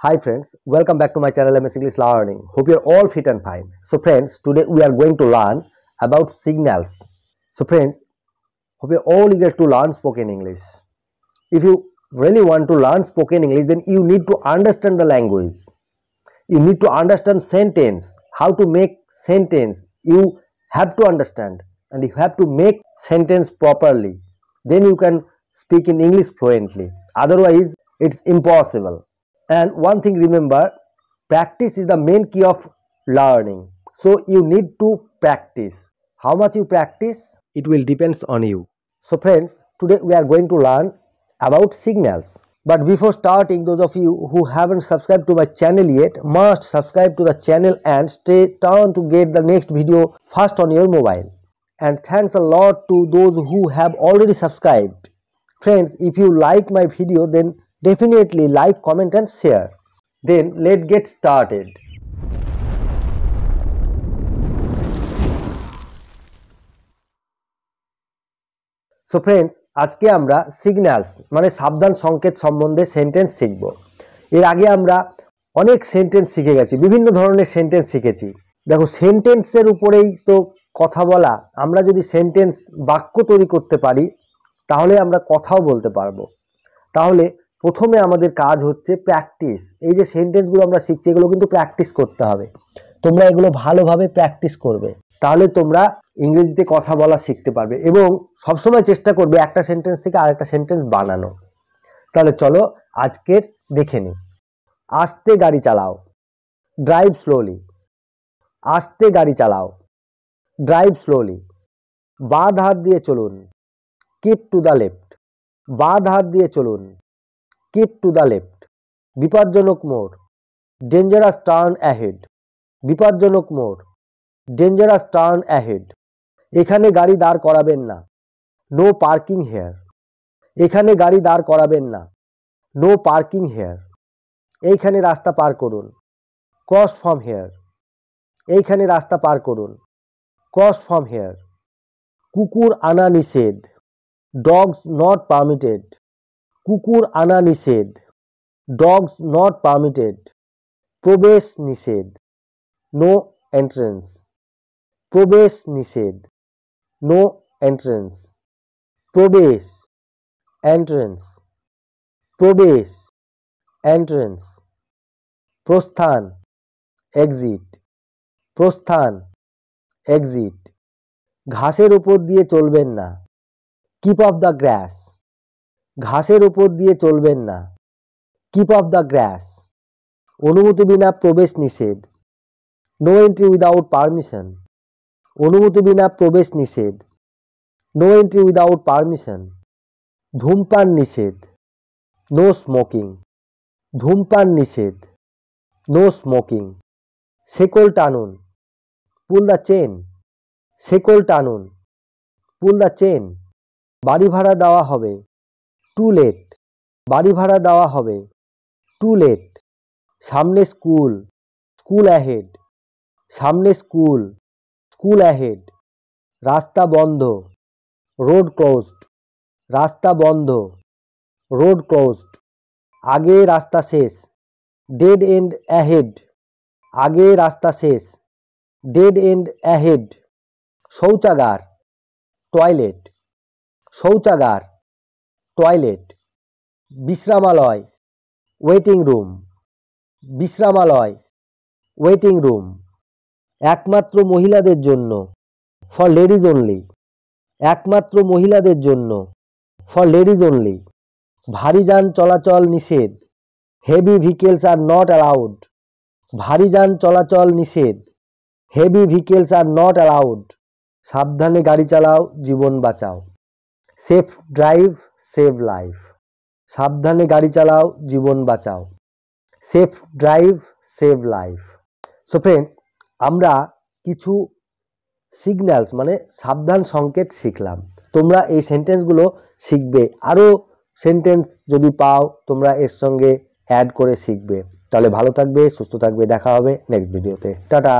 Hi friends, welcome back to my channel MS English Learning. Hope you're all fit and fine. So friends, today we are going to learn about signals. So friends, hope you're all eager to learn spoken English. If you really want to learn spoken English, then you need to understand the language. You need to understand sentence, how to make sentence. You have to understand and you have to make sentence properly. Then you can speak in English fluently. Otherwise, it's impossible. And one thing remember, practice is the main key of learning. So you need to practice. How much you practice, it will depends on you. So friends, today we are going to learn about signals. But before starting, those of you who haven't subscribed to my channel yet must subscribe to the channel and stay tuned to get the next video first on your mobile. And thanks a lot to those who have already subscribed. Friends, if you like my video, then definitely like, comment and share. Then let's get started. So friends, আজকে আমরা signals মানে সাবধান সংকেত সম্বন্ধে sentence শিখব। এর আগে আমরা অনেক সেন্টেন্স শিখে গেছি, বিভিন্ন ধরনের সেন্টেন্স শিখেছি। দেখো, সেন্টেন্সের উপরেই তো কথা বলা। আমরা যদি সেন্টেন্স বাক্য তৈরি করতে পারি তাহলে আমরা কথাও বলতে পারবো। তাহলে প্রথমে আমাদের কাজ হচ্ছে প্র্যাকটিস। এই যে সেন্টেন্সগুলো আমরা শিখছি এগুলো কিন্তু প্র্যাকটিস করতে হবে। তোমরা এগুলো ভালোভাবে প্র্যাকটিস করবে, তাহলে তোমরা ইংরেজিতে কথা বলা শিখতে পারবে এবং সবসময় চেষ্টা করবে একটা সেন্টেন্স থেকে আরেকটা সেন্টেন্স বানানো। তাহলে চলো আজকের দেখে নিই। আস্তে গাড়ি চালাও, ড্রাইভ স্লোলি। আস্তে গাড়ি চালাও, ড্রাইভ স্লোলি। বাঁ ধার দিয়ে চলুন, কিপ টু দ্য লেফট। বাঁ ধার দিয়ে চলুন, কিপ টু দ্য লেফট। বিপজ্জনক মোড়, ডেঞ্জারাস টার্ন অ্যাহেড। বিপজ্জনক মোড়, ডেঞ্জারাস টার্ন অ্যাহেড। এখানে গাড়ি দাঁড় করাবেন না, নো পার্কিং হেয়ার। এখানে গাড়ি দাঁড় করাবেন না, নো পার্কিং হেয়ার। এইখানে রাস্তা পার করুন, ক্রস ফ্রম হেয়ার। এইখানে রাস্তা পার করুন, ক্রস ফ্রম হেয়ার। কুকুর আনা নিষেধ, ডগস নট পারমিটেড। কুকুর আনা নিষেধ, ডগস নট পারমিটেড। প্রবেশ নিষেধ, নো এন্ট্রেন্স। প্রবেশ নিষেধ, নো এন্ট্রেন্স। প্রবেশ, এন্ট্রেন্স। প্রবেশ, এন্ট্রেন্স। প্রস্থান, এক্সিট। প্রস্থান, এক্সিট। ঘাসের উপর দিয়ে চলবেন না, কিপ অফ দ্য গ্রাস। ঘাসের উপর দিয়ে চলবেন না, কিপ অফ দ্য গ্রাস। অনুমতি বিনা প্রবেশ নিষেধ, নো এন্ট্রি উইদাউট পারমিশন। অনুমতি বিনা প্রবেশ নিষেধ, নো এন্ট্রি উইদাউট পারমিশন। ধূমপান নিষেধ, নো স্মোকিং। ধূমপান নিষেধ, নো স্মোকিং। শেকল টানুন, পুল দ্য চেন। শেকল টানুন, পুল দ্য চেন। বাড়ি ভাড়া দেওয়া হবে, টু লেট। বাড়ি ভাড়া দেওয়া হবে, টু লেট। সামনে স্কুল, স্কুল অ্যাহেড। সামনে স্কুল, স্কুল অ্যাহেড। রাস্তা বন্ধ, রোড ক্লোজড। রাস্তা বন্ধ, রোড ক্লোজড। আগে রাস্তা শেষ, ডেড এন্ড অ্যাহেড। আগে রাস্তা শেষ, ডেড এন্ড অ্যাহেড। শৌচাগার, টয়লেট। শৌচাগার, টয়লেট। বিশ্রামালয়, ওয়েটিং রুম। বিশ্রামালয়, ওয়েটিং রুম। একমাত্র মহিলাদের জন্য, ফর লেডিজ অনলি। একমাত্র মহিলাদের জন্য, ফর লেডিজ অনলি। ভারী যান চলাচল নিষেধ, heavy vehicles are not allowed. ভারী যান চলাচল নিষেধ, heavy vehicles are not allowed. সাবধানে গাড়ি চালাও, জীবন বাঁচাও। Safe drive, save life. সাবধানে গাড়ি চালাও, জীবন বাঁচাও। Safe drive, save life. So friends, আমরা কিছু সিগন্যালস মানে সাবধান সংকেত শিখলাম। তোমরা এই সেন্টেন্সগুলো শিখবে। আরও সেন্টেন্স যদি পাও তোমরা এর সঙ্গে অ্যাড করে শিখবে। তাহলে ভালো থাকবে, সুস্থ থাকবে। দেখা হবে নেক্সট ভিডিওতে। টাটা।